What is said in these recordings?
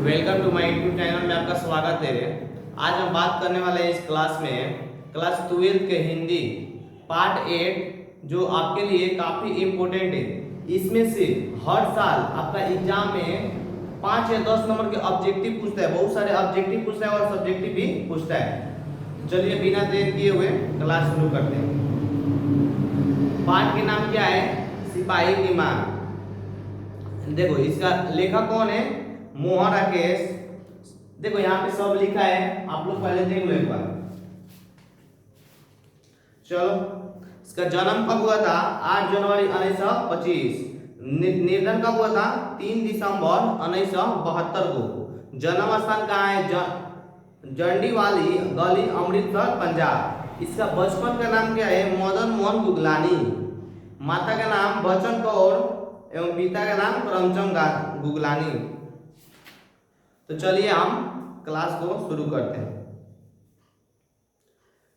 Welcome to my YouTube channel में आपका स्वागत है। आज हम बात करने वाले हैं इस क्लास में क्लास 12 के हिंदी पार्ट 8 जो आपके लिए काफ़ी इम्पोर्टेंट है। इसमें से हर साल आपका एग्जाम में 5 या 10 नंबर के ऑब्जेक्टिव पूछता है, बहुत सारे ऑब्जेक्टिव पूछता है और सब्जेक्टिव भी पूछता है। चलिए बिना देर किए हुए क्लास शुरू करते हैं। पार्ट के नाम क्या है? सिपाही की मांग। देखो इसका लेखक कौन है? मोहन राकेश। देखो यहाँ पे सब लिखा है, आप लोग पहले देख लो एक बार। चलो, इसका जन्म कब हुआ था? 8 जनवरी 1925। निर्धन कब हुआ था? 3 दिसंबर 1972 को। जन्म स्थान कहाँ है? जंडीवाली गली, अमृतसर, पंजाब। इसका बचपन का नाम क्या है? मदन मोहन गुगलानी। माता का नाम बचन कौर एवं पिता का नाम करमचंद गुगलानी। तो चलिए हम क्लास को शुरू करते हैं।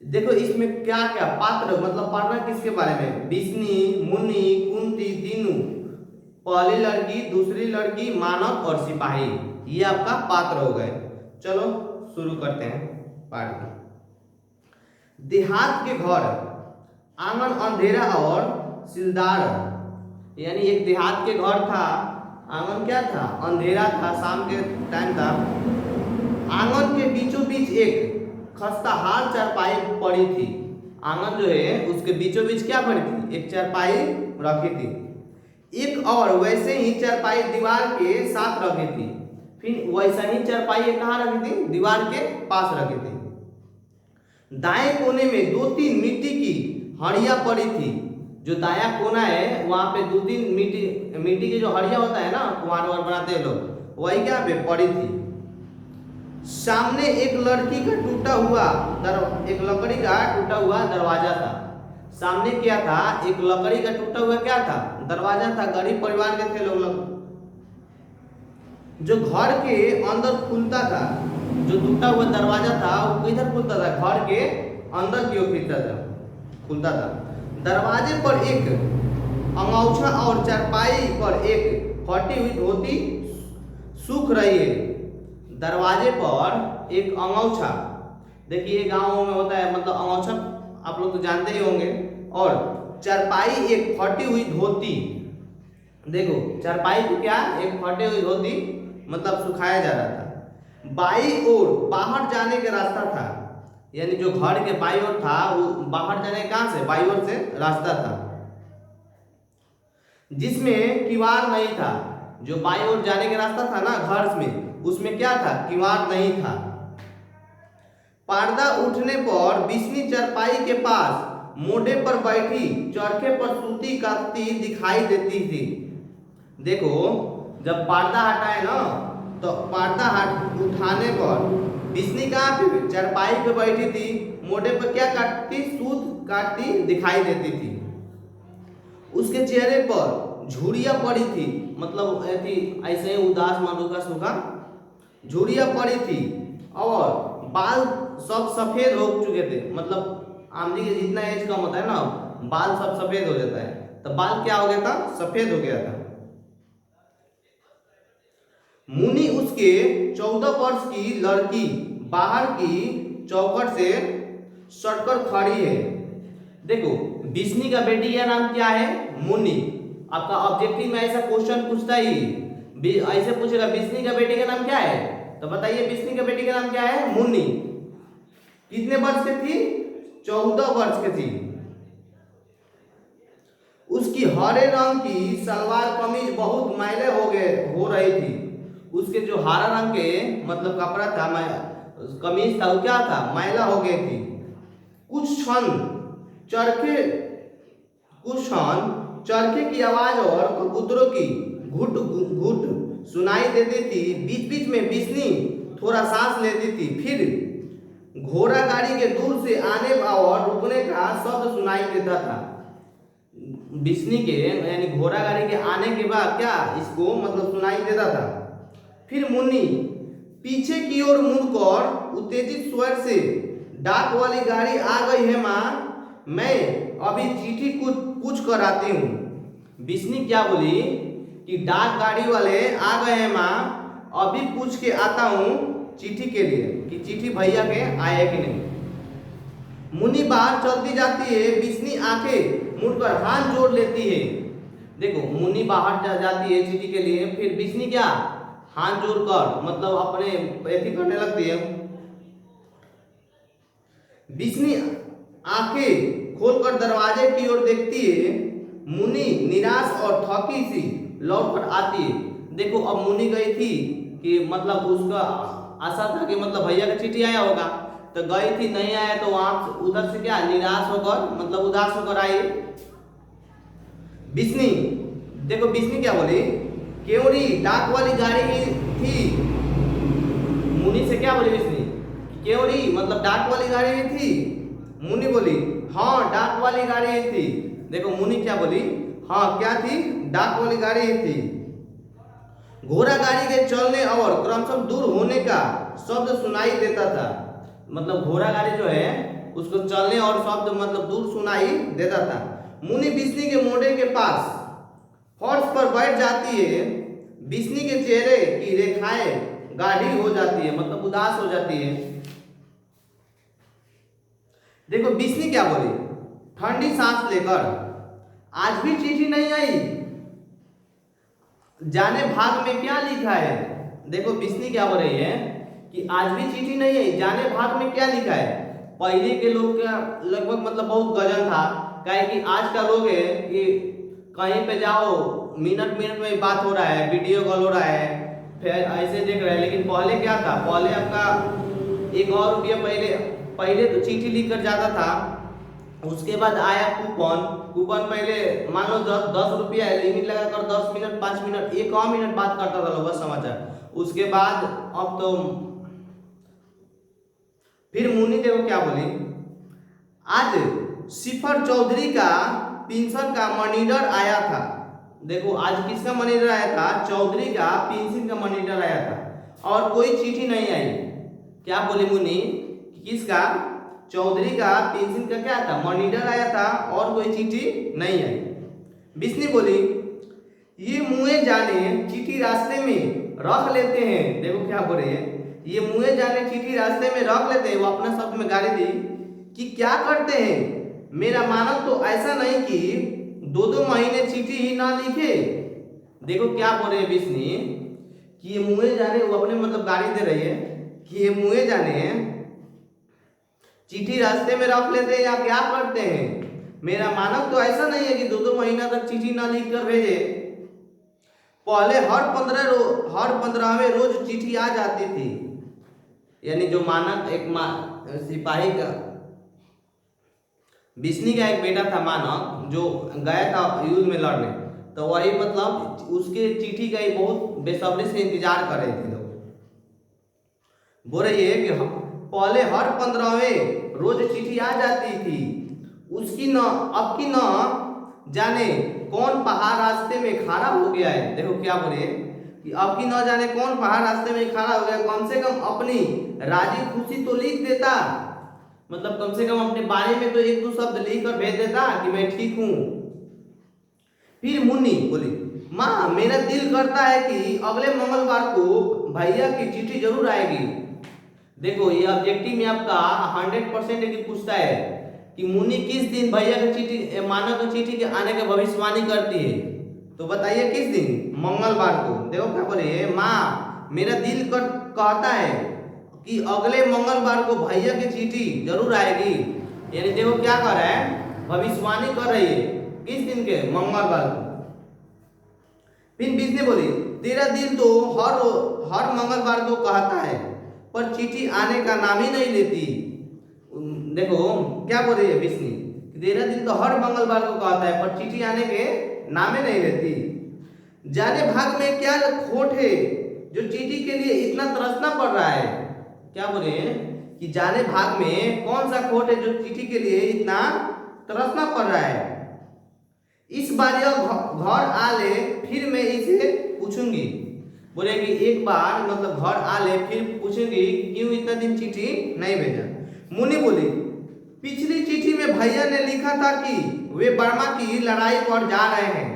देखो इसमें क्या क्या पात्र, मतलब पढ़ना किसके बारे में? बिस्नी, मुन्नी, कुंती, दीनू, पहली लड़की, दूसरी लड़की, मानव और सिपाही, ये आपका पात्र हो गए। चलो शुरू करते हैं पाठ में। देहात के घर, आंगन अंधेरा और सिलदार, यानी एक देहात के घर था, आंगन क्या था? अंधेरा था, शाम के टाइम था। आंगन के बीचों बीच एक खस्ताहाल चारपाई पड़ी थी। आंगन जो है उसके बीचों बीच क्या पड़ी थी? एक चारपाई रखी थी। एक और वैसे ही चारपाई दीवार के साथ रखी थी। फिर वैसा ही चारपाई कहाँ रखी थी? दीवार के पास रखी थी। दाएं कोने में 2-3 मिट्टी की हड़िया पड़ी थी। जो दाया कोना है वहां पे 2-3 मिट्टी की जो हड़िया होता है ना, कुआं वार बनाते हैं लोग, वही क्या पे पड़ी थी। सामने एक लड़की का टूटा हुआ एक लकड़ी का टूटा हुआ दरवाजा था। सामने क्या था? एक लकड़ी का टूटा हुआ क्या था? दरवाजा था। गरीब परिवार के थे लोग, जो घर के अंदर खुलता था। जो टूटा हुआ दरवाजा था वो किधर खुलता था? घर के अंदर की ओर खुलता था। दरवाजे पर एक अंगौछा और चारपाई पर एक फटी हुई धोती सूख रही है। दरवाजे पर एक अंगौछा, देखिए गांवों में होता है, मतलब अंगौछा आप लोग तो जानते ही होंगे, और चारपाई एक फटी हुई धोती। देखो चारपाई को क्या? एक फटी हुई धोती, मतलब सुखाया जा रहा था। बाई ओर बाहर जाने का रास्ता था, यानी जो घर के बाई ओर था वो बाहर जाने कहां से? बाई ओर से रास्ता था, जिसमें किवाड़ नहीं था। जो बाई ओर जाने का रास्ता था ना घर में, उसमें क्या था? किवाड़ नहीं था। पर्दा उठने पर बिस्नी चारपाई के पास मोढ़े पर बैठी चरखे पर सूती काटती दिखाई देती थी। देखो जब पर्दा हटाए ना, तो पर्दा उठाने पर बिस्नी कहाँ पे? चारपाई पे बैठी थी, मोढ़े पर क्या काटती? सूत काटती दिखाई देती थी। उसके चेहरे पर झुर्रियां पड़ी थी, मतलब ऐसे ही उदास मनुका सूखा झुर्रियां पड़ी थी, और बाल सब सफेद हो चुके थे। मतलब आमदी के जितना एज कम होता है ना, बाल सब सफेद हो जाता है, तो बाल क्या हो गया था? सफेद हो गया था। मुनि उसके 14 वर्ष की लड़की बाहर की चौखट से सटकर खड़ी है। देखो बिस्नी का बेटी का नाम क्या है? मुनि। आपका ऑब्जेक्टिव में ऐसा क्वेश्चन पूछता ही, ऐसे पूछेगा बिस्नी का बेटी का नाम क्या है, तो बताइए बिस्नी का बेटी का नाम क्या है? मुनि। कितने वर्ष की थी? 14 वर्ष की थी। उसकी हरे रंग की सलवार कमीज बहुत मैले हो रही थी। उसके जो हरा रंग के मतलब कपड़ा था, कमीज था, वो क्या था? मैला हो गई थी। कुछ क्षण चरखे की आवाज और कबूतरों की घुट घुट सुनाई देती थी। बीच बीच में बिस्नी थोड़ा सांस लेती थी। फिर घोड़ा गाड़ी के दूर से आने और रुकने का शब्द सुनाई देता था। बिस्नी के यानी घोड़ा गाड़ी के आने के बाद क्या इसको मतलब सुनाई देता था। फिर मुन्नी पीछे की ओर मुड़कर उत्तेजित स्वर से, डाक वाली गाड़ी आ गई है माँ, मैं अभी चिट्ठी कुछ कराती हूँ। बिस्नी क्या बोली कि डाक गाड़ी वाले आ गए हैं माँ, अभी पूछ के आता हूँ चिट्ठी के लिए कि चिट्ठी भैया के आए कि नहीं। मुन्नी बाहर चलती जाती है, बिस्नी आंखें मुड़कर हाथ जोड़ लेती है। देखो मुन्नी बाहर जाती है चिट्ठी के लिए, फिर बिस्नी क्या हाथ जोड़कर मतलब अपने ऐसी करने लगती है। बिस्नी आंखें खोलकर दरवाजे की ओर देखती है। मुन्नी निराश और थकी सी लौटकर आती है। देखो अब मुन्नी गई थी कि मतलब उसका आशा था कि मतलब भैया का चिट्ठी आया होगा, तो गई थी नहीं आया, तो वहां उधर से क्या निराश होकर मतलब उदास होकर आई। बिस्नी देखो बिस्नी क्या बोली, केवड़ी डाक वाली गाड़ी थी। मुन्नी से क्या बोली बिस्नी, केवड़ी मतलब डाक वाली गाड़ी में थी। मुन्नी बोली हाँ डाक वाली गाड़ी थी। देखो मुन्नी क्या बोली, हाँ क्या थी, डाक वाली गाड़ी थी। घोड़ा गाड़ी के चलने और क्रमशः दूर होने का शब्द सुनाई देता था। मतलब घोड़ा गाड़ी जो है उसको चलने और शब्द मतलब दूर सुनाई देता था। मुन्नी बिस्नी के मोड़े के पास फर्श पर बैठ जाती है। बिस्नी के चेहरे की रेखाएं गाढ़ी हो जाती है, मतलब उदास हो जाती है। देखो बिस्नी क्या बोली, ठंडी सांस लेकर, आज भी चिट्ठी नहीं आई, जाने भाग में क्या लिखा है। देखो बिस्नी क्या बोल रही है कि आज भी चिट्ठी नहीं आई, जाने भाग में क्या लिखा है। पहले के लोग का लगभग मतलब बहुत गजन था, काहे कि आज का लोग है कि कहीं पे जाओ मिनट मिनट में बात हो रहा है, वीडियो कॉल हो रहा है, फिर ऐसे देख रहे हैं। लेकिन पहले क्या था, पहले आपका 1 और रुपया पहले तो चिट्ठी लिख कर जाता था, उसके बाद आया कूपन पहले मान लो 10 रुपया लिमिट लगाकर 10 मिनट 5 मिनट 1 मिनट बात करता था लोग बस समाचार। उसके बाद अब तो फिर मुन्नी देखो क्या बोली, आज सिफर चौधरी का पेंशन का मनीडर आया था। देखो आज किसका मनीडर आया था, चौधरी का पेंशन का मनीडर आया था और कोई चिट्ठी नहीं आई। क्या बोली मुन्नी, किसका, चौधरी का पेंशन का क्या था, मनीडर आया था और कोई चिट्ठी नहीं आई। बिस्नी बोली ये मुँहे जाने चिट्ठी रास्ते में रख लेते हैं। देखो क्या बोल रही है, ये मुँहे जाने चिट्ठी रास्ते में रख लेते हैं। वो अपना शब्द में गाली दी कि क्या करते हैं, मेरा मानव तो ऐसा नहीं कि 2-2 महीने चिट्ठी ही ना लिखे। देखो क्या बोल रहे हैं बिस्नी कि ये मुँहे जाने, वो अपने मतलब गाली दे रही है कि ये मुँहे जाने चिट्ठी रास्ते में रख लेते हैं या क्या करते हैं, मेरा मानव तो ऐसा नहीं है कि 2-2 महीना तक चिट्ठी ना लिख कर भेजे। पहले हर 15वें रोज चिट्ठी आ जाती थी। यानी जो मानव एक सिपाही का, बिस्नी का एक बेटा था मानव, जो गया था युद्ध में लड़ने, तो वही मतलब उसके चिट्ठी का ही बहुत बेसब्री से इंतजार कर रहे थे लोग। बोल रही है कि पहले हर 15वें रोज चिट्ठी आ जाती थी, उसकी न अब की न जाने कौन पहाड़ रास्ते में खड़ा हो गया है। देखो क्या बोले कि अब की न जाने कौन पहाड़ रास्ते में खड़ा हो गया, कम से कम अपनी राजी खुशी तो लिख देता, मतलब कम से कम अपने बारे में तो 1-2 शब्द लिख कर भेज देता कि मैं ठीक हूँ। फिर मुन्नी बोली माँ मेरा दिल करता है कि अगले मंगलवार को भैया की चिट्ठी जरूर आएगी। देखो ये ऑब्जेक्टिव में आपका 100% पूछता है कि मुन्नी किस दिन भैया की चिट्ठी, मानव की चिट्ठी के आने की भविष्यवाणी करती है, तो बताइए किस दिन, मंगलवार को। देखो क्या बोले, माँ मेरा दिल कहता है कि अगले मंगलवार को भैया की चिट्ठी जरूर आएगी। यानी देखो क्या कर रहा है, भविष्यवाणी कर रही है, किस दिन के, मंगलवार को। फिर बिस्नी बोली तेरा दिल तो हर मंगलवार को कहता है पर चिट्ठी आने का नाम ही नहीं लेती। देखो क्या बोल रही है बिस्नी, तेरा दिल तो हर मंगलवार को कहता है पर चिट्ठी आने के नाम ही नहीं लेती। जाने भाग में क्या खोट है जो चिट्ठी के लिए इतना तरसना पड़ रहा है। क्या बोले कि जाने भाग में कौन सा खोट है जो चिट्ठी के लिए इतना तरसना पड़ रहा है। इस बार यह घर आ ले फिर मैं इसे पूछूंगी। बोले कि एक बार मतलब घर आ ले फिर पूछूंगी क्यों इतना दिन चिट्ठी नहीं भेजा। मुन्नी बोली पिछली चिट्ठी में भैया ने लिखा था कि वे बर्मा की लड़ाई पर जा रहे हैं।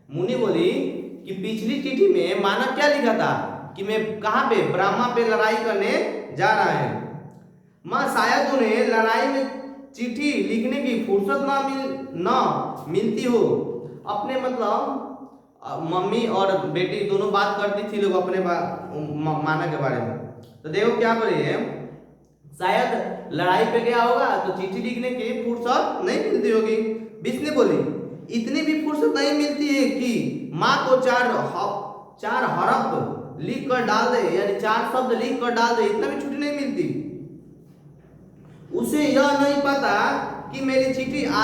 मुन्नी बोली कि पिछली चिट्ठी में मानव क्या लिखा था कि मैं कहाँ पे, ब्रह्मा पे लड़ाई करने जा रहा है। माँ शायद उन्हें लड़ाई में चिट्ठी लिखने की फुर्सत ना मिलती हो। अपने मतलब मम्मी और बेटी दोनों बात करती थी लोग अपने माना के बारे में। तो देखो क्या बोली है, शायद लड़ाई पे गया होगा तो चिट्ठी लिखने की फुर्सत नहीं मिलती होगी। बिस्नी बोली इतनी भी फुर्सत नहीं मिलती है कि माँ को चार हरफ लिख कर डाल दे, यानी 4 शब्द लिख कर डाल दे, इतना भी छुट्टी नहीं मिलती। उसे यह नहीं पता कि मेरी चिट्ठी आ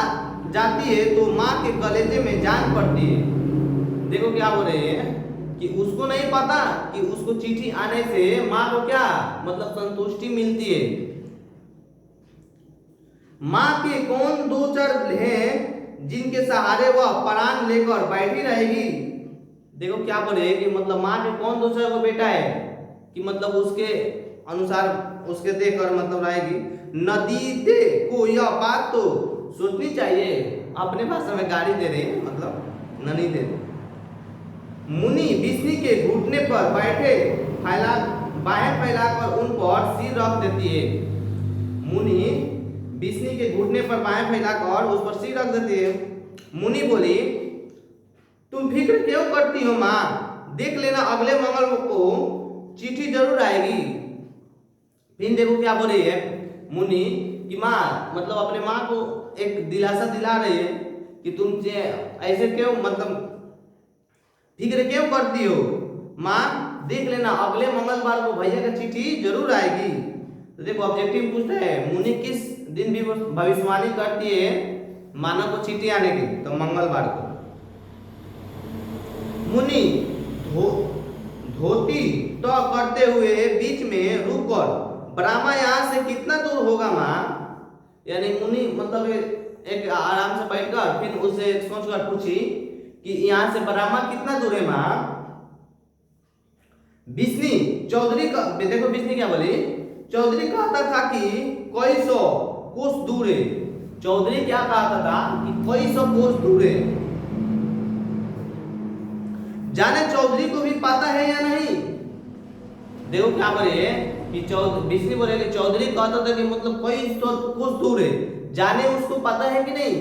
जाती है तो माँ के कलेजे में जान पड़ती है। देखो क्या हो रहे हैं कि उसको नहीं पता कि उसको चिट्ठी आने से माँ को क्या मतलब संतुष्टि मिलती है। माँ के कौन 2 चर हैं जिनके सहारे वह प्राण लेकर बैठी रहेगी। देखो क्या बोले कि मतलब माँ के कौन 2 चर को बेटा है कि मतलब उसके अनुसार उसके देखकर मतलब रहेगी। नदीते को यह बात तो सोचनी चाहिए, अपने भाषा में गाड़ी दे रहे हैं मतलब ननी दे रहे। मुनि बिस्नी के घुटने पर बैठे बाहें फैलाकर उन पर सिर रख देती है। मुनि बिस्नी के घुटने पर बाहें फैलाकर उस पर सिर रख देती है। मुनि बोली तुम फिक्र क्यों करती हो माँ, देख लेना अगले मंगल को चिट्ठी जरूर आएगी। फिर देखो क्या बोल रही है मुनि कि माँ मतलब अपने माँ को एक दिलासा दिला रही है कि तुम ऐसे क्यों मतलब फिक्र क्यों करती हो माँ, देख लेना अगले मंगलवार को भैया की चिट्ठी जरूर आएगी। तो देखो ऑब्जेक्टिव पूछता है मुनि किस दिन भी भविष्यवाणी करती है मानव को चिट्ठी आने की, तो मंगलवार को। मुनि धोती तो करते हुए बीच में रुककर ब्रह्मा यहाँ से कितना दूर होगा माँ, यानी मुनि मतलब एक आराम से बैठकर फिर उसे सोचकर पूछी कि यहाँ से ब्रह्मा कितना दूर है माँ। बिस्नी चौधरी का देखो बिस्नी क्या बोली, चौधरी कहता था कि कई 100 कोस दूर है। चौधरी क्या कहता था कि कई 100 कोस दूर है। जाने चौधरी को भी पता है या नहीं। देखो क्या बोले कि बिस्नी बोले कि चौधरी कहता था कि मतलब कई 100 कोस दूर है, जाने उसको पता है कि नहीं।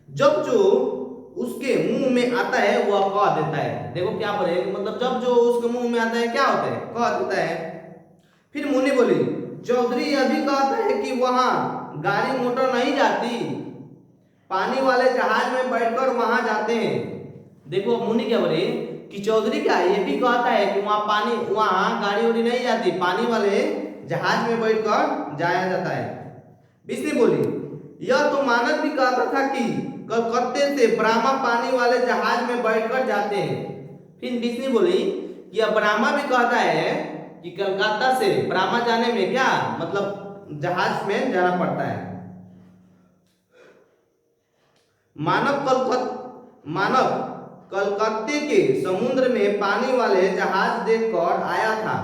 जब जो उसके मुंह में आता है वह कह देता है। देखो क्या बोले मतलब जब जो उसके मुंह में आता है क्या होता है, कह देता है। फिर मुनि बोली चौधरी यह भी कहता है कि वहां गाड़ी मोटर नहीं जाती, पानी वाले जहाज में बैठकर वहां जाते हैं। देखो मुनि क्या बोले कि चौधरी क्या ये भी कहता है कि वहां गाड़ी उड़ी नहीं जाती, पानी वाले जहाज में बैठकर जाया जाता है। बिस्नी बोली यह तो मानव भी कहता था कि कलकत्ते से ब्रह्मा पानी वाले जहाज में बैठकर जाते हैं। फिर बिस्नी बोली कि अब ब्रह्मा भी कहता है कि कलकत्ता से ब्रह्मा जाने में क्या मतलब जहाज में जाना पड़ता है। मानव कलकत्ते के समुद्र में पानी वाले जहाज देखकर आया था।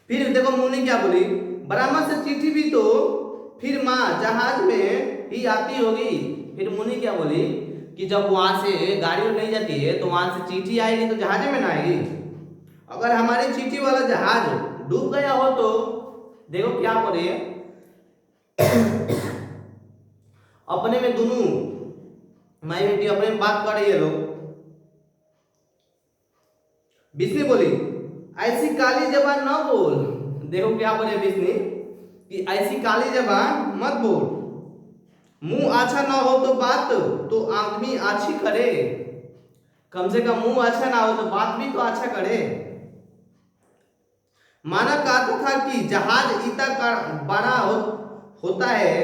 फिर देखो मुनि क्या बोली ब्रह्मा से चिट्ठी भी तो फिर माँ जहाज में ही आती होगी। फिर मुनि क्या बोली कि जब वहां से गाड़ी नहीं जाती है तो वहां से चिट्ठी आएगी तो जहाज में ना आएगी। अगर हमारी चिट्ठी वाला जहाज डूब गया हो तो देखो क्या बोले अपने में दोनों माई बेटी अपने में बात कर रही है लोग। बिस्नी बोली ऐसी काली जबान न बोल। देखो क्या बोले बिस्नी कि ऐसी काली जबान मत बोल, मुंह अच्छा ना हो तो बात तो आदमी अच्छी करे, कम से कम मुंह अच्छा ना हो तो बात भी तो अच्छा करे। माना कहता था कि जहाज इतना बड़ा होता है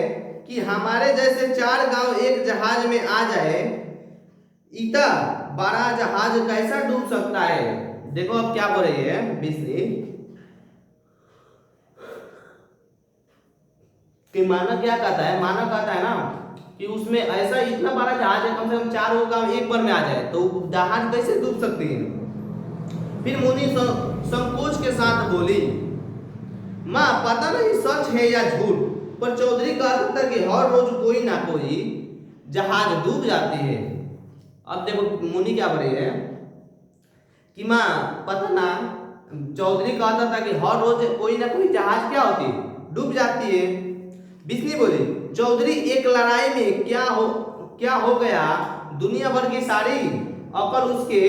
कि हमारे जैसे 4 गांव एक जहाज में आ जाए, इतना बड़ा जहाज कैसा डूब सकता है। देखो अब क्या बोल रही है बिस्नी कि माना क्या कहता है, माना कहता है ना कि उसमें ऐसा इतना बड़ा जहाज है कम से कम 4 गांव एक बार में आ जाए तो जहाज कैसे डूब सकती है। फिर मुनि संकोच के साथ बोली माँ पता नहीं सच है या झूठ, पर चौधरी कहता था कि हर रोज कोई ना कोई जहाज डूब जाती है। अब देखो मुनि क्या बोल रही है कि माँ पता ना, चौधरी कहता था कि हर रोज कोई ना कोई जहाज क्या होती है, डूब जाती है। बिस्नी बोली चौधरी एक लड़ाई में क्या हो गया, दुनिया भर की सारी अकल उसके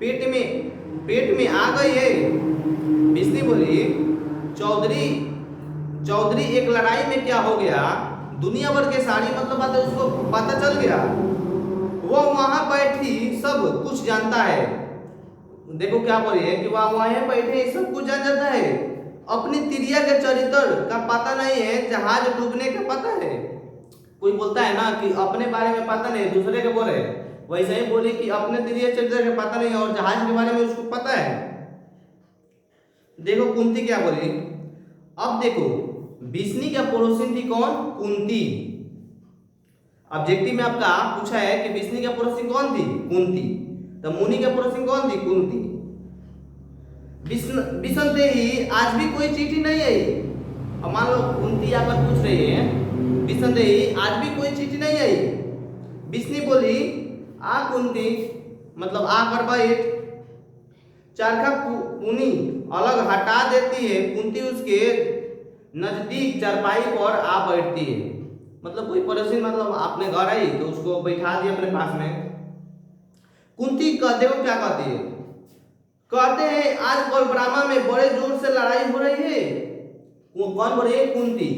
पेट में आ गई है। बिस्नी बोली चौधरी चौधरी एक लड़ाई में क्या हो गया, दुनिया भर के सारी मतलब बात है उसको पता चल गया। वो वहां बैठी सब कुछ जानता है। देखो क्या बोल रही है कि वह वहां बैठे सब कुछ जान जाता है। अपनी तिरिया के चरित्र का पता नहीं है, जहाज डूबने का पता है। कोई बोलता है ना कि अपने बारे में पता नहीं, दूसरे के बोले, वैसे ही बोली कि अपने तिरिया चरित्र का पता नहीं और जहाज के बारे में उसको पता है। देखो कुंती क्या बोली। अब देखो बिस्नी का पड़ोसिन थी कौन, कुंती। ऑब्जेक्टिव में आपका पूछा है कि बिस्नी का पड़ोसिन कौन थी, कुंती। तो मुनि का पड़ोसिन कौन थी, कुंती। बिसनते ही आज भी कोई चिट्ठी नहीं आई। अब मान लो कुंती आकर पूछ रही है बिसनते ही आज भी कोई चिट्ठी नहीं आई। बिस्नी बोली आ कुंती, मतलब आकर बैठ। चरखा पुनी अलग हटा देती है, कुंती उसके नजदीक चारपाई पर आ बैठती है। मतलब कोई पड़ोसी मतलब आपने घर आई तो उसको बैठा दिया अपने पास में। कुंती देखो क्या कहती है, कहते हैं आज कोलब्रामा में बड़े जोर से लड़ाई हो रही है। वो कौन बोल रही है, कुंती,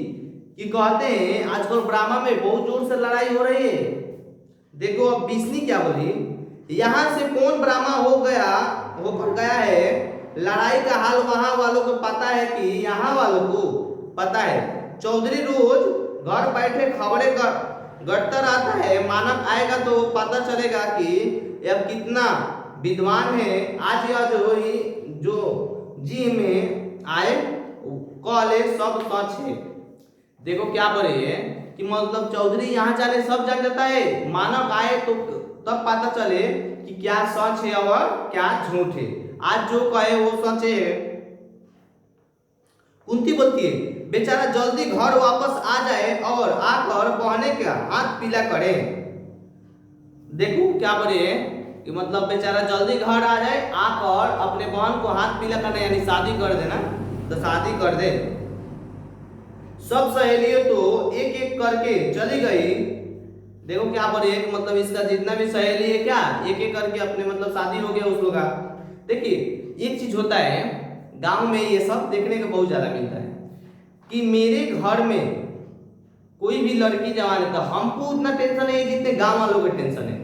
कि कहते हैं आज कोलब्रामा में बहुत जोर से लड़ाई हो रही है। देखो अब बिस्नी क्या बोली, यहाँ से कौन ब्राह्मा होकर गया है, लड़ाई का हाल वहां वालों को पता है कि यहाँ वालों को पता है। चौधरी रोज घर बैठे खबरें गढ़ता रहता है, मानक आएगा तो पता चलेगा कि यह कितना विद्वान है। आज यह जो जी में आए कॉले सब सच है। देखो क्या बोल रही है कि मतलब चौधरी यहाँ जाने सब जान जाता है, मानव आए तो तब पता चले कि क्या सच है और क्या झूठ है। आज जो कहे वो सच है। कुंती बोलती है बेचारा जल्दी घर वापस आ जाए और आकर बहने का हाथ पीला करे। देखो क्या बोल रही है कि मतलब बेचारा जल्दी घर आ जाए, आकर अपने बहन को हाथ पीला करना यानी शादी कर देना, तो शादी कर दे। सब सहेलियां तो एक एक करके चली गई। देखो क्या बोल रही है, मतलब इसका जितना भी सहेली है क्या एक एक करके अपने मतलब शादी हो गया उस लोग का। देखिए एक चीज होता है गांव में, ये सब देखने को बहुत ज्यादा मिलता है कि मेरे घर में कोई भी लड़की जवान है तो हमको उतना टेंशन नहीं जितने गांव वालों को टेंशन है।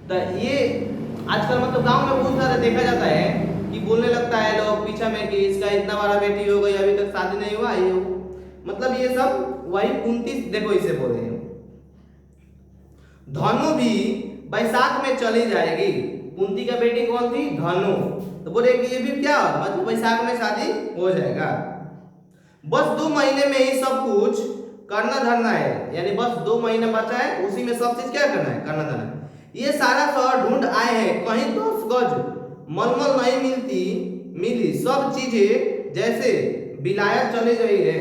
तो ये आजकल मतलब गांव में बहुत ज्यादा देखा जाता है कि बोलने लगता है लोग पीछे में कि इसका इतना बड़ा बेटी हो गई अभी तक शादी नहीं हुआ, ये मतलब ये सब वही कुंती देखो इसे बोल रहे हैं। धनु भी बैसाख में चली जाएगी। कुंती का बेटी कौन थी, धनु। तो बोले कि ये भी क्या मतलब बैसाख में शादी हो जाएगा। बस 2 महीने में ही सब कुछ करना धरना है, यानी बस 2 महीने बचा है, उसी में सब चीज क्या करना है, करना धरना है। ये सारा शहर ढूंढ आए हैं, कहीं 10 गज मलमल नहीं मिली, सब चीजें जैसे विलायत चली गई है।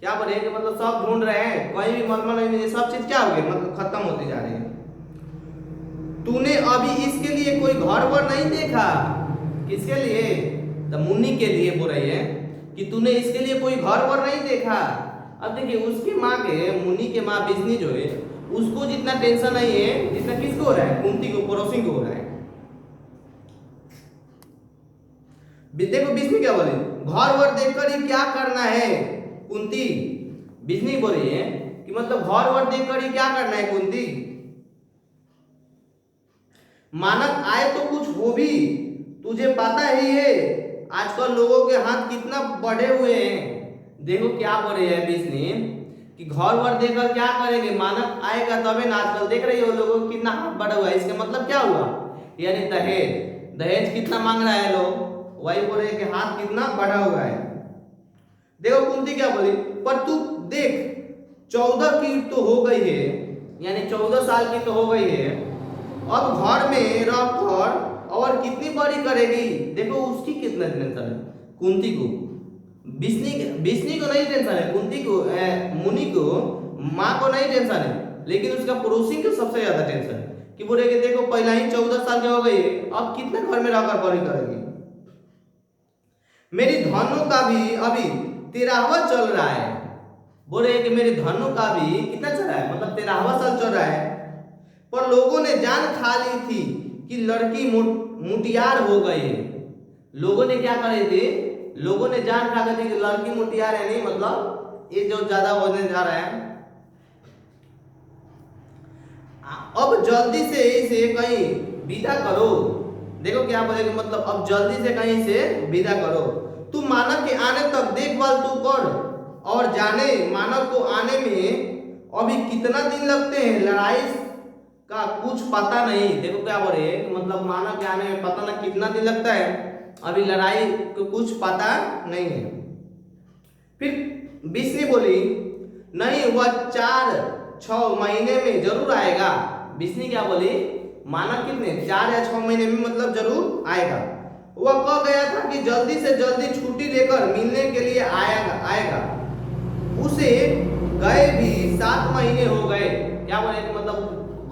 क्या बोले कि मतलब सब ढूंढ रहे हैं, कहीं भी मलमल नहीं मिली, सब चीज क्या हो गई मतलब खत्म होती जा रही है। तूने अभी इसके लिए कोई घर पर नहीं देखा। किसके लिए, तो मुनि के लिए बोल रही है कि तूने इसके लिए कोई घर पर नहीं देखा। अब देखिए उसकी माँ के, मुनि के माँ बिस्नी जो है उसको जितना टेंशन नहीं है जितना किसको हो रहा है, कुंती को, पड़ोसी को हो रहा है। देखो बिस्नी क्या बोले, घर वर देखकर ही क्या करना है। कुंती बिस्नी बोल रही है कि मतलब घर वर देखकर ही क्या करना है कुंती। मानक आए तो कुछ हो भी, तुझे पता ही है आजकल लोगों के हाथ कितना बढ़े हुए हैं। देखो क्या बोल रही है बिस्नी कि घर वर देखकर क्या करेंगे, मानक आएगा तबे ना। आजकल देख रही हो लोगों को कितना हाथ बढ़ा हुआ है, इसका मतलब क्या हुआ, यानी दहेज कितना मांग रहा है लोग, वही बोल रहे कि हाथ कितना बढ़ा हुआ है। देखो कुंती क्या बोली, पर तू देख 14 की तो हो गई है, यानी 14 साल की तो हो गई है, अब घर में रहकर और कितनी बड़ी करेगी। देखो उसकी कितना टेंशन है कुंती को, बिस्नी को नहीं टेंशन है, कुंती को, मुनि को, माँ को नहीं टेंशन है, लेकिन उसका पड़ोसी को सबसे ज्यादा टेंशन है कि बोले कि देखो पहला ही 14 साल के हो गई है, अब कितने घर में रहकर पढ़ी करेगी। मेरी धनु का भी अभी 13वां चल रहा है। बोल रहे कि मेरी धनु का भी कितना चल रहा है, मतलब 13वां साल चल रहा है। पर लोगों ने जान खा ली थी कि लड़की मुटियार हो गई है। लोगों ने क्या करे थे, लोगों ने जान खा ली थी कि लड़की मुटियार है, नहीं मतलब ये जो ज्यादा होने जा रहा है। अब जल्दी से इसे कहीं विदा करो। देखो क्या बोलेगा, मतलब अब जल्दी से कहीं से विदा करो। तू मानव के आने तक देखभाल तू कर और जाने मानव को आने में अभी कितना दिन लगते हैं, लड़ाई का कुछ पता नहीं। देखो क्या बोल रहे हैं, मतलब मानव के आने में पता ना कितना दिन लगता है, अभी लड़ाई को कुछ पता नहीं है। फिर बिस्नी बोली नहीं, वह 4-6 महीने में जरूर आएगा। बिस्नी क्या बोली, मानव कितने 4 या 6 महीने में मतलब जरूर आएगा। वह कह गया था कि जल्दी से जल्दी छुट्टी लेकर मिलने के लिए आएगा। उसे गए भी 7 महीने हो गए। क्या बोले, मतलब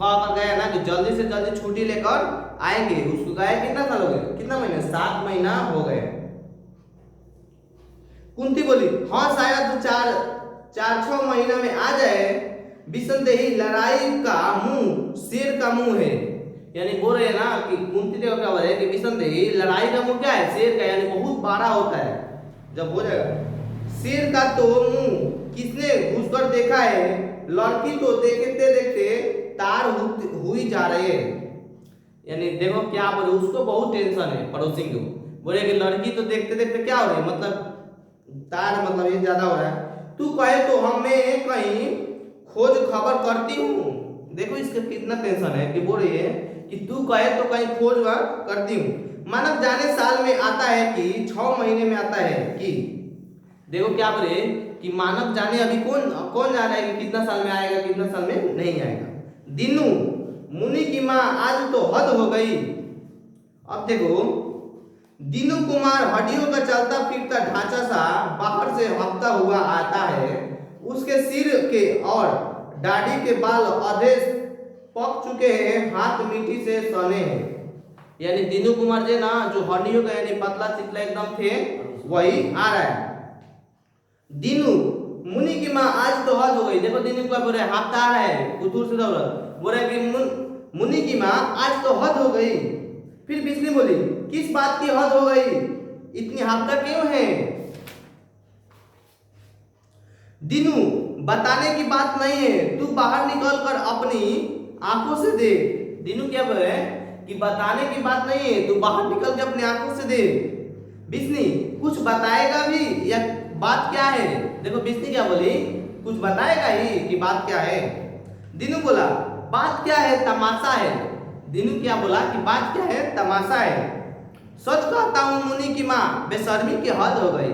कह कर गया ना कि जल्दी से जल्दी छुट्टी लेकर आएंगे। उसको गए कितना साल हो गए, कितना महीने, 7 महीना हो गए। कुंती बोली हाँ शायद 4-6 महीना में आ जाए। विसंदेही लड़ाई का मुंह शेर का मुंह है। यानी बोल रहे हैं ना कि कुंती देव क्या बोल रहे हैं कि विसंदेही लड़ाई का मुंह क्या है, शेर का, यानी बहुत बड़ा होता है जब हो जाएगा। शेर का तो मुंह किसने घुसकर देखा है। लड़की तो देखते देखते तार हुई जा रही है। यानी देखो क्या बोले, उसको बहुत टेंशन है पड़ोसी को। बोले कि लड़की तो देखते देखते क्या हो रही है, मतलब तार, मतलब ये ज्यादा हो रहा है। तू कहे तो हमें कहीं खोज खबर करती हूँ। देखो इसका कितना टेंशन है कि बोल रही है कि तू कहे तो कहीं खोज करती हूँ। मानव जाने साल में आता है कि 6 महीने में आता है कि। देखो क्या बोले कि मानव जाने अभी कौन जा रहा है कि कितना साल में आएगा, कितना साल में नहीं आएगा। दिनू मुनि की माँ आज तो हद हो गई। अब देखो दीनू कुमार हड्डियों का चलता फिरता ढांचा सा बाहर से हफ्ता हुआ आता है। उसके सिर के और दाढ़ी के बाल आधे पक चुके हैं, हाथ मिट्टी से सने हैं। यानी दीनू कुमार जी ना जो हड्डियों का यानी पतला चितला एकदम थे, वही आ रहा है। दीनू मुनि की माँ आज तो हद हो गई। देखो दीनू का बोले हफ्ता आ रहा है, कुतूर से दौलत बोले कि मुनि की माँ आज तो हद हो गई। फिर बिस्नी बोली किस बात की हद हो गई, इतनी हफ्ता क्यों है। दीनू बताने की बात नहीं है, तू बाहर निकल कर अपनी आंखों से देख। दीनू क्या बोले कि बताने की बात नहीं है, तू बाहर निकल के अपनी आंखों से देख। बिस्नी कुछ बताएगा भी या बात क्या है। देखो बिस्नी क्या बोली, कुछ बताएगा ही कि बात क्या है। दीनू बोला बात क्या है, तमाशा है। दीनू क्या बोला कि बात क्या है, तमाशा है। सच कहता हूँ मुनि की माँ बेशर्मी की हद हो गई।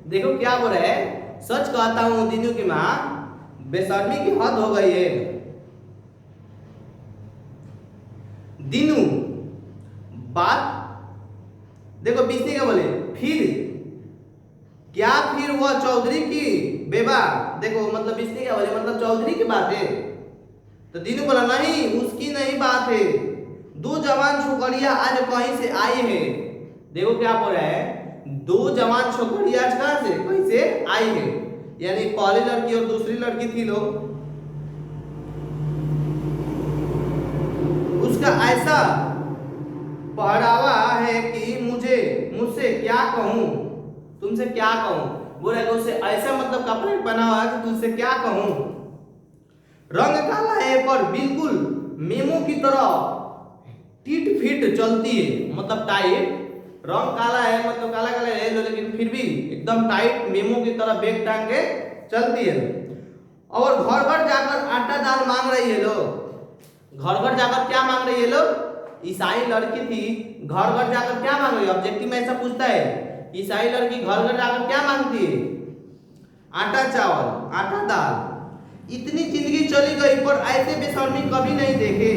देखो क्या बोल रहे हैं, सच कहता हूँ दीनू की माँ बेशर्मी की हद हो गई है। दीनू बात देखो बिस्नी क्या बोले, फिर क्या फिर वह चौधरी की बेबा। देखो मतलब बिस्नी क्या बोले, मतलब चौधरी की बात है। तो दीनू बोला नहीं उसकी नहीं बात है, 2 जवान छोकरियां आज कहीं से आई है। देखो क्या बोल रहा है, 2 जवान छोकरियां आज कहां से कहीं से आई है। यानी पहली लड़की और दूसरी लड़की थी लोग। उसका ऐसा पहरावा है कि मुझसे क्या कहूं, तुमसे क्या कहूं। बोला कि उससे ऐसा मतलब कपड़े पहना हुआ है कि तुमसे क्या कहूं। रंग काला है पर बिल्कुल मेमो की तरह टीट फिट चलती है, मतलब टाइट। रंग काला है मतलब काला काला है लेकिन फिर भी एकदम टाइट मेमो की तरह बैग टांग के चलती है। और घर घर जाकर आटा दाल मांग रही है लोग। घर घर जाकर क्या मांग रही है लोग, ईसाई लड़की थी, घर घर जाकर क्या मांग रही है। ऑब्जेक्टिव में ऐसा पूछता है, ईसाई लड़की घर घर जाकर क्या मांगती है, आटा चावल, आटा दाल। इतनी जिंदगी चली गई पर ऐसे बेशर्मी कभी नहीं देखे।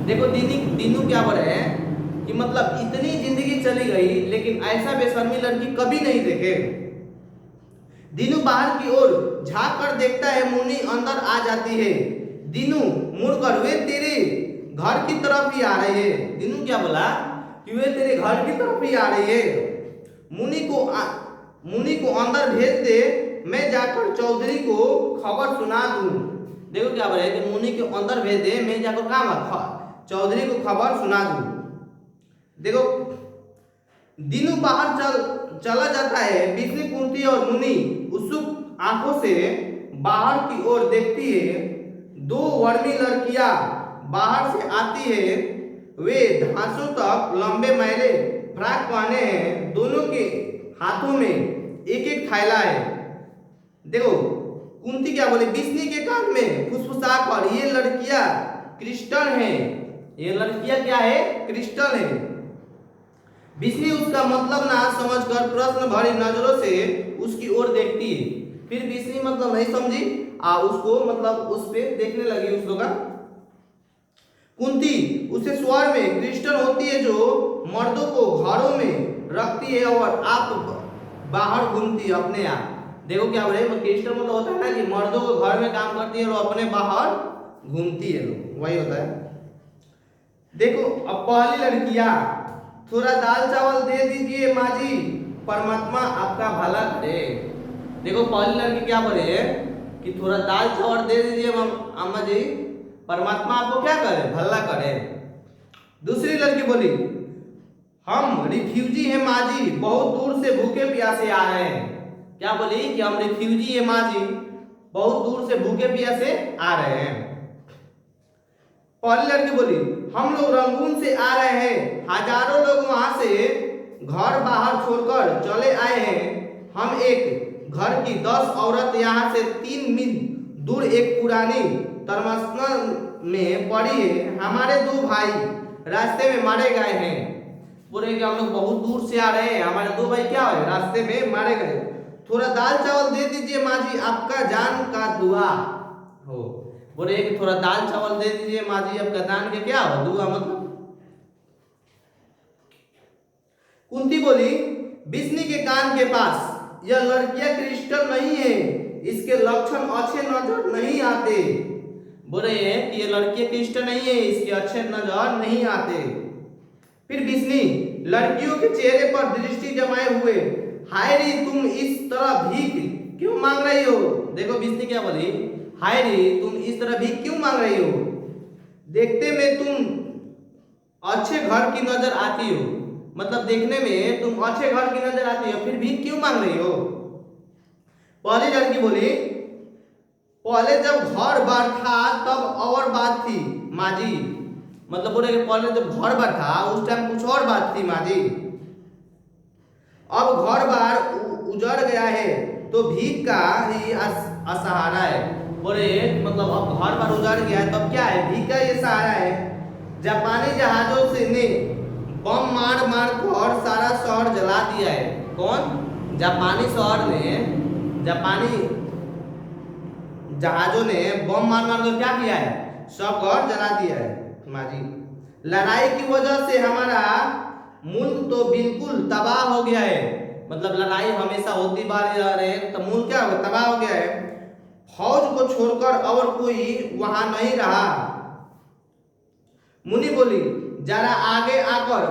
देखो दीनू क्या बोल रहे हैं कि मतलब इतनी जिंदगी चली गई लेकिन ऐसा बेशर्मी लड़की कभी नहीं देखे। दीनू बाहर की ओर झांक कर देखता है, मुन्नी अंदर आ जाती है। दीनू मुड़कर वे तेरे घर की तरफ ही आ रही है। दीनू क्या बोला कि वे तेरे घर की तरफ ही आ रही है। मुनि को अंदर भेज दे, मैं जाकर चौधरी को खबर सुना दूं। देखो क्या बोले कि मुनि को अंदर भेज दे, मैं जाकर चौधरी को खबर सुना दूं। देखो दीनू बाहर चला जाता है। बिस्नी, कुंती और मुनि उत्सुक आंखों से बाहर की ओर देखती है। दो वर्मी लड़कियां बाहर से आती है। वे धांसों तक लंबे मैले फ्रॉक पहने हैं। दोनों के हाथों में एक एक थैला है। देखो कुंती क्या बोले, बिस्नी के कान में फुसफुसा कर, ये लड़कियां क्रिस्टल हैं। ये लड़कियां क्या है? क्रिस्टल है। बिस्नी उसका मतलब ना समझकर प्रश्न भरी नजरों से उसकी ओर देखती है। फिर बिस्नी मतलब नहीं समझी, उसको मतलब उस पे देखने लगी उस लोग। कुंती उसे स्वर में क्रिस्टल होती है जो मर्दों को घरों में रखती है और आप बाहर घूमती है अपने आप। देखो क्या बोले, क्रिस्टल मतलब होता है ना कि मर्दों को घर में काम करती है और अपने बाहर घूमती है, लोग वही होता है। देखो अब पहली लड़कियां, थोड़ा दाल चावल दे दीजिए माँ जी, परमात्मा आपका भला करे। देखो पहली लड़की क्या बोले कि थोड़ा दाल चावल दे दीजिए अम्मा जी, परमात्मा आपको क्या करे? भला करे। दूसरी लड़की बोली, हम रिफ्यूजी हैं माँ जी, बहुत दूर से भूखे प्यासे आ रहे हैं। क्या बोली कि हम रिफ्यूजी हैं माँ जी, बहुत दूर से भूखे प्यासे आ रहे हैं। पहली लड़की बोली, हम लोग रंगून से आ रहे हैं, हजारों लोग वहां से घर बाहर छोड़कर चले आए हैं। हम एक घर की 10 औरत यहाँ से 3 मील दूर एक पुरानी तरमस्ना में पड़ी है। हमारे 2 भाई रास्ते में मारे गए हैं। बोले कि हम लोग बहुत दूर से आ रहे हैं, हमारे 2 भाई क्या हुए? रास्ते में मारे गए। थोड़ा दाल चावल दे दीजिए माँ जी, आपका जान का दुआ हो। बोले कि थोड़ा दाल चावल दे दीजिए माँ जी, आपका दान के क्या हो? दुआ मतलब। कुंती बोली, बिस्नी के कान के पास, यह लड़कियां क्रिस्टल नहीं है, इसके लक्षण अच्छे नजर नहीं आते। बोले कि ये लड़कियां क्रिस्टल नहीं है, इसके अच्छे नजर नहीं आते। फिर बिस्नी लड़कियों के चेहरे पर दृष्टि जमाए हुए, हाय री तुम इस तरह भीख क्यों मांग रही हो? देखो बिस्नी क्या बोली, हाय री तुम इस तरह भीख क्यों मांग रही हो? देखते में तुम अच्छे घर की नजर आती हो, मतलब देखने में तुम अच्छे घर की नजर आती हो, फिर भीख क्यों मांग रही हो? पहली लड़की बोली, पहले जब घर बार था तब और बात थी माँ जी। मतलब बोले कि पहले जब घर बार था उस टाइम कुछ और बात थी माँ जी। अब घर बार उजड़ गया है तो भीख का ही असहारा है। बोले मतलब अब घर बार उजड़ गया है तब क्या है? भीख का ये सहारा है। जापानी जहाजों से ने बम मार मार कर सारा शहर जला दिया है। कौन? जापानी शहर ने, जापानी जहाजों ने बम मार मार कर क्या किया है? सब घर जला दिया है माँ जी। लड़ाई की वजह से हमारा मुल्क तो बिल्कुल तबाह हो गया है। मतलब लड़ाई हमेशा होती बार रहे तो मुल्क क्या हो? तबाह हो गया है। फौज को छोड़कर और कोई वहां नहीं रहा। मुनि बोली, जरा आगे आकर